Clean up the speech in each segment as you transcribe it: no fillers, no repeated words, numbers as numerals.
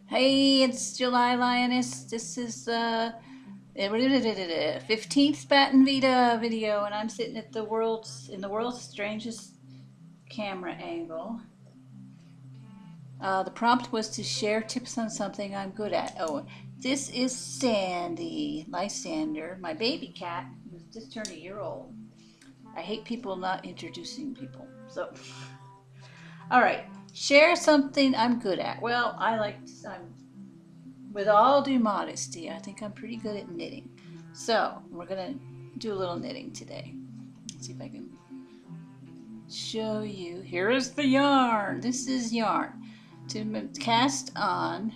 Hey, it's July Lioness. This is the 15th Batten VEDA video, and I'm sitting at the world's strangest camera angle. The prompt was to share tips on something I'm good at. Oh, this is Sandy, Lysander, my baby cat, who's just turned a year old. I hate people not introducing people. So, all right, share something I'm good at. Well, I'm with all due modesty, I think I'm pretty good at knitting. So we're gonna do a little knitting today. Let's see if I can show you. Here is the yarn. This is yarn. To cast on,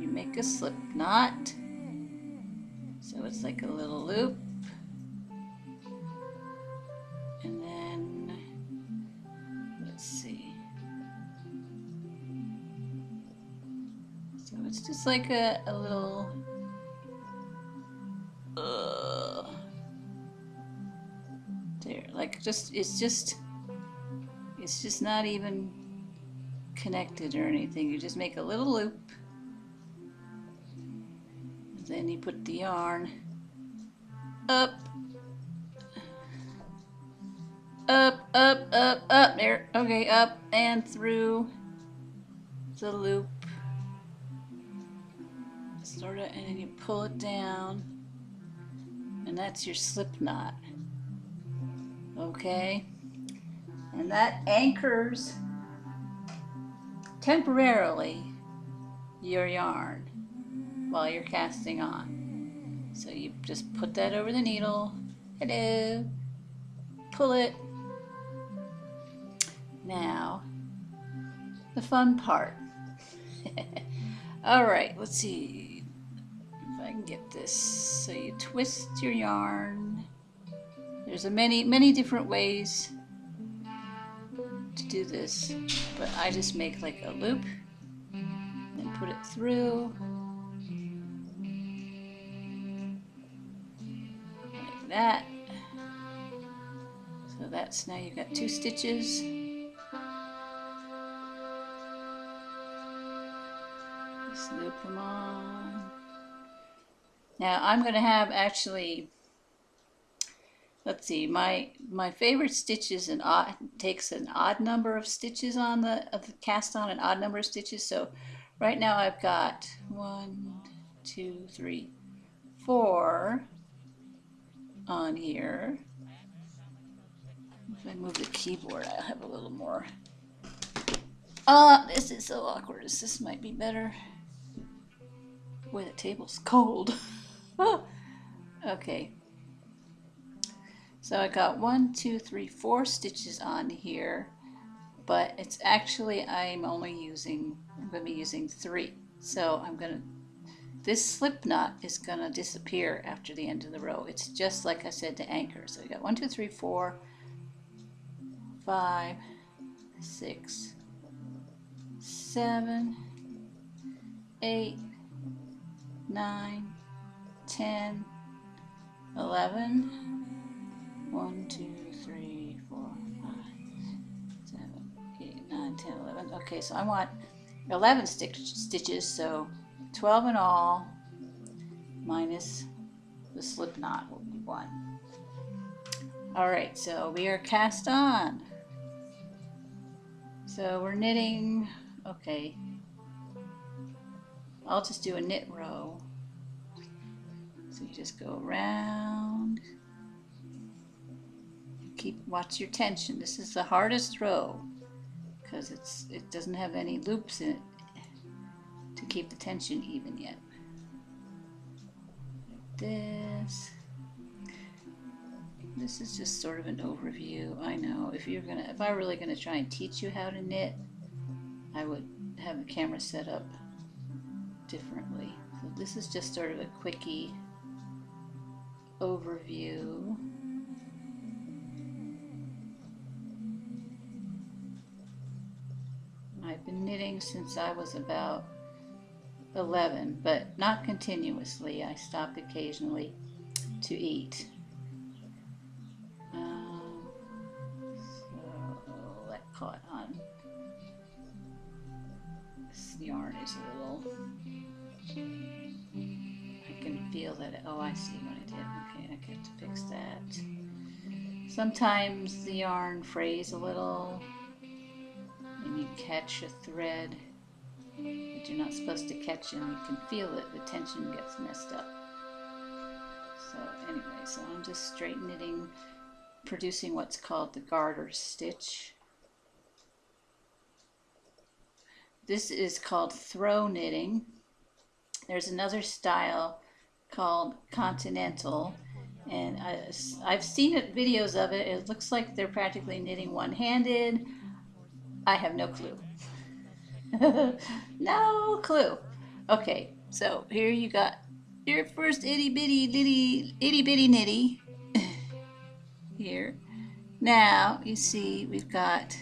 you make a slip knot. So it's like a little loop. And then, let's see. So it's just like a little there, like it's just not even connected or anything. You just make a little loop, and then you put the yarn up, up there. Okay, up and through the loop, sort of, and then you pull it down, and that's your slip knot. Okay, and that anchors temporarily your yarn while you're casting on. So you just put that over the needle. Hello, pull it. Now, the fun part. All right, let's see if I can get this. So you twist your yarn. There's many different ways to do this, but I just make like a loop, then put it through like that. So that's, now you've got 2 stitches. Just loop them on. Now I'm going to have actually, let's see, my favorite stitches takes an odd number of stitches on the cast on an odd number of stitches. So right now I've got 1, 2, 3, 4 on here. If I move the keyboard, I'll have a little more. This is so awkward. This might be better. Boy, the table's cold. Okay. So I got 1, 2, 3, 4 stitches on here, but it's actually, I'm going to be using 3. So this slip knot is going to disappear after the end of the row. It's just like I said, to anchor. So we got 1, 2, 3, 4, 5, 6, 7, 8, 9, 10, 11. 1, 2, 3, 4, 5, 7, 8, 9, 10, 11. Okay, so I want 11 stitches, so 12 in all, minus the slip knot will be 1. All right, so we are cast on. So we're knitting, okay. I'll just do a knit row. So you just go around. Watch your tension. This is the hardest row because it doesn't have any loops in it to keep the tension even yet. Like this. This is just sort of an overview. I know if I were really gonna try and teach you how to knit, I would have the camera set up differently. So this is just sort of a quickie overview. I've been knitting since I was about 11, but not continuously. I stopped occasionally to eat. So caught on. This yarn is a little, I can feel that, oh, I see what I did. Okay, I get to fix that. Sometimes the yarn frays a little and you catch a thread that you're not supposed to catch, and you can feel it, the tension gets messed up. So anyway, so I'm just straight knitting, producing what's called the garter stitch. This is called throw knitting. There's another style called continental, and I've seen videos of it. It looks like they're practically knitting one-handed. I have no clue. No clue. Okay, so here you got your first itty bitty nitty here. Now you see we've got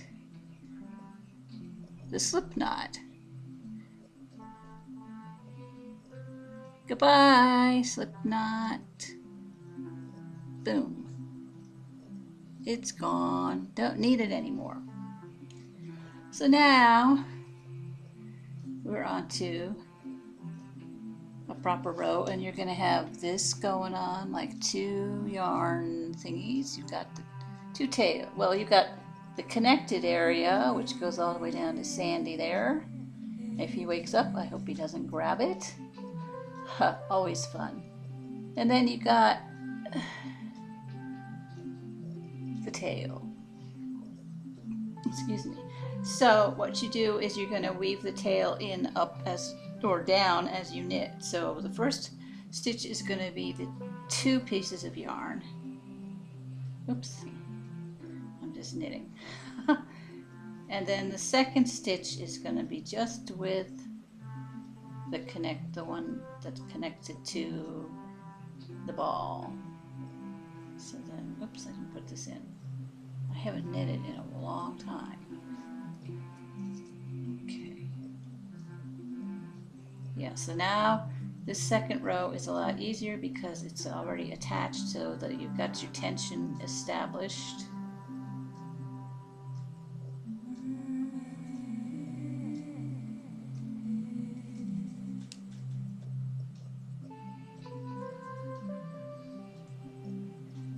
the slip knot. Goodbye, slip knot. Boom. It's gone. Don't need it anymore. So now we're on to a proper row, and you're going to have this going on like two yarn thingies. You've got the two tail. Well, you've got the connected area, which goes all the way down to Sandy there. If he wakes up, I hope he doesn't grab it. Always fun. And then you got the tail. Excuse me. So what you do is you're going to weave the tail in up as or down as you knit. So the first stitch is going to be the two pieces of yarn. Oops, I'm just knitting. And then the second stitch is going to be just with the one that's connected to the ball. So then, oops, I didn't put this in. I haven't knitted in a long time. Okay. Yeah, so now this second row is a lot easier because it's already attached, so that you've got your tension established.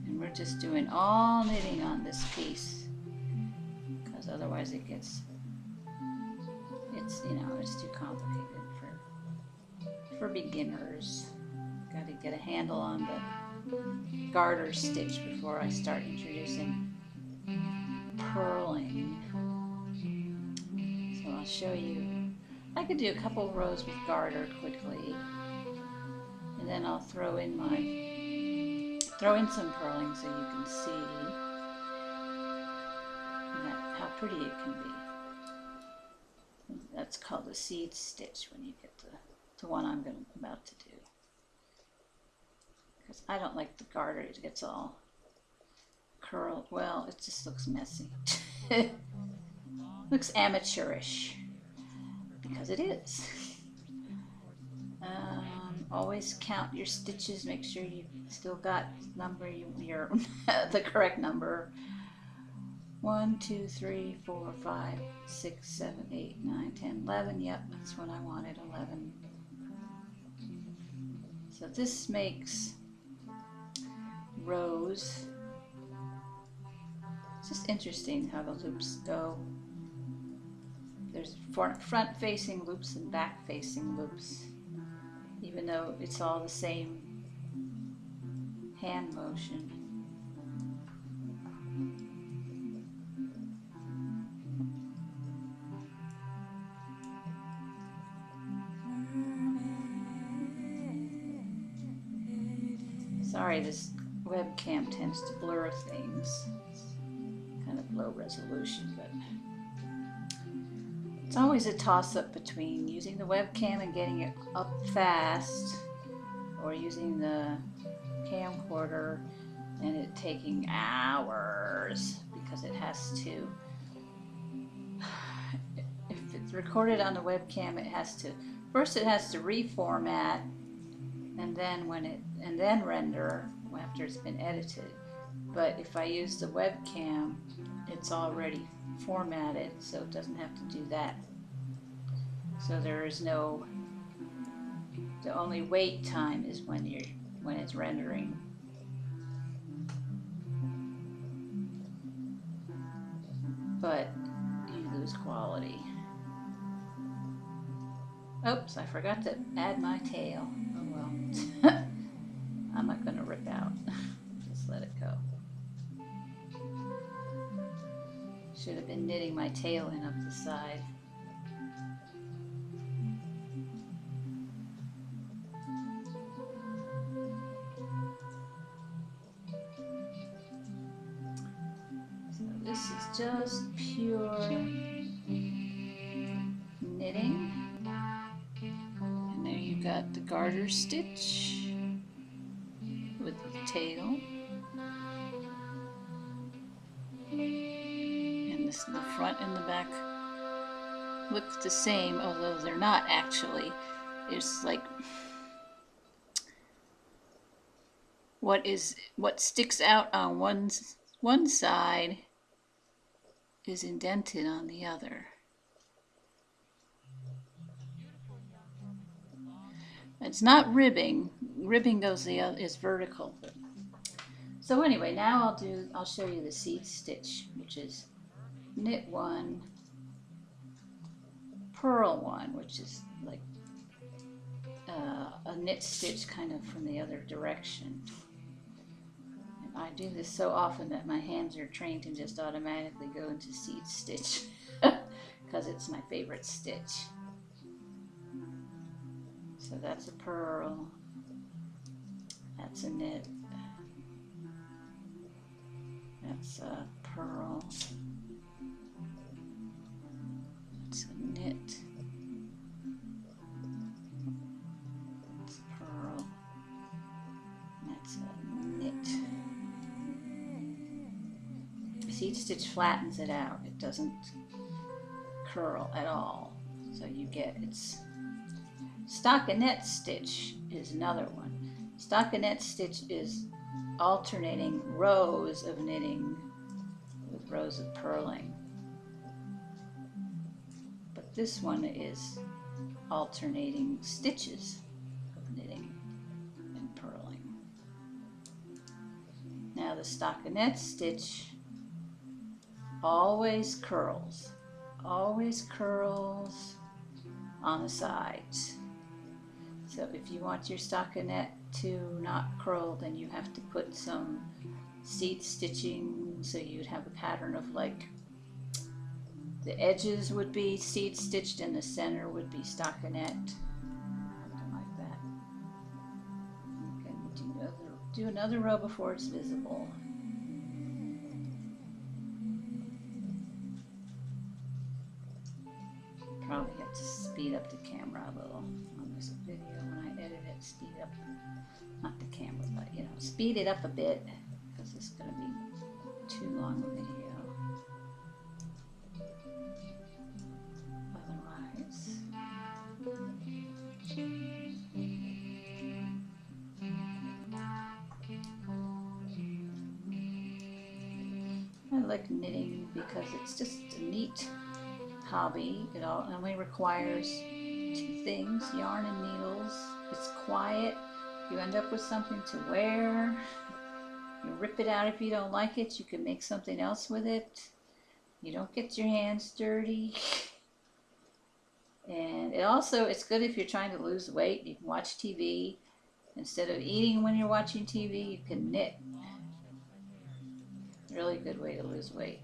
And we're just doing all knitting on this piece, because otherwise it gets, it's too complicated for beginners. Got to get a handle on the garter stitch before I start introducing purling. So I'll show you. I could do a couple rows with garter quickly, and then I'll throw in some purling so you can see how pretty it can be. That's called the seed stitch when you get the one I'm about to do. Because I don't like the garter, it gets all curled. Well, it just looks messy. Looks amateurish, because it is. Always count your stitches, make sure you still got your the correct number. 1, 2, 3, 4, 5, 6, 7, 8, 9, 10, 11. Yep, that's what I wanted, 11. So this makes rows. It's just interesting how the loops go. There's front-facing loops and back-facing loops, even though it's all the same hand motion. Sorry, this webcam tends to blur things. It's kind of low resolution, but it's always a toss-up between using the webcam and getting it up fast, or using the camcorder and it taking hours because it has to. If it's recorded on the webcam, it has to reformat, and then render after it's been edited. But if I use the webcam, it's already formatted, so it doesn't have to do that. So there is no, the only wait time is when it's rendering. But you lose quality. Oops, I forgot to add my tail. Oh well. I'm not gonna rip out. Just let it go. Should have been knitting my tail in up the side. So this is just pure knitting. And there you got the garter stitch with the tail. And this, the front and the back look the same, although they're not actually. It's like what sticks out on one side is indented on the other. It's not ribbing. Ribbing goes is vertical. So anyway, now I'll show you the seed stitch, which is knit 1, purl 1, which is like a knit stitch kind of from the other direction. And I do this so often that my hands are trained to just automatically go into seed stitch because it's my favorite stitch. So that's a purl, that's a knit, that's a purl, that's a knit, that's a purl, that's a knit. Seed stitch flattens it out, it doesn't curl at all, so you get it's stockinette stitch is another one. Stockinette stitch is alternating rows of knitting with rows of purling. But this one is alternating stitches of knitting and purling. Now the stockinette stitch always curls on the sides. So if you want your stockinette to not curl, then you have to put some seed stitching, so you'd have a pattern of like the edges would be seed stitched and the center would be stockinette, something like that. You can do another row before it's visible. Probably have to speed up the camera a little on this video when I edit it. Speed up, not the camera, but you know, speed it up a bit because it's going to be too long a video. Otherwise, I like knitting because it's just a neat hobby. It only requires 2 things, yarn and needles. It's quiet. You end up with something to wear. You rip it out if you don't like it. You can make something else with it. You don't get your hands dirty. And it's good if you're trying to lose weight. You can watch TV. Instead of eating when you're watching TV, you can knit. Really good way to lose weight.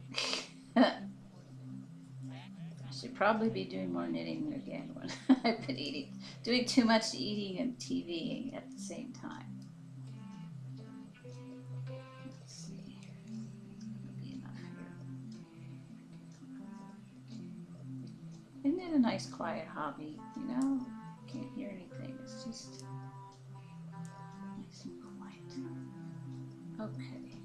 Should probably be doing more knitting again when I've been doing too much eating and TVing at the same time. Let's see, that'll be enough here. Isn't it a nice quiet hobby? You know, can't hear anything. It's just nice and quiet. Okay,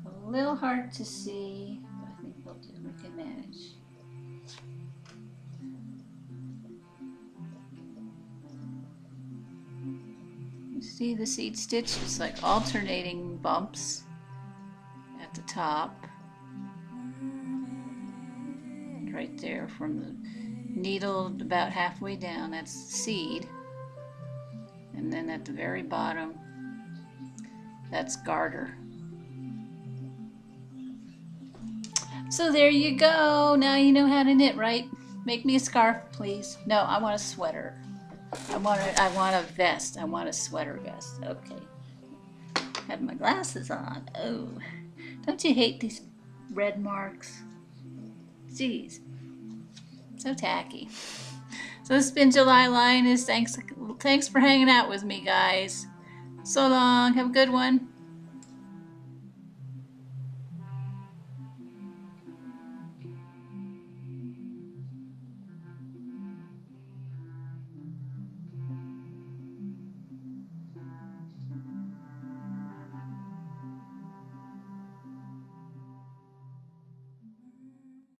a little hard to see, but I think we can manage. See the seed stitch? It's like alternating bumps at the top. right there from the needle about halfway down. That's seed. And then at the very bottom, that's garter. So there you go. Now you know how to knit, right? Make me a scarf, please. No, I want a sweater. I want a vest. I want a sweater vest. Okay. Have my glasses on. Oh, don't you hate these red marks? Jeez, so tacky. So this has been July Lioness. Thanks for hanging out with me, guys. So long. Have a good one.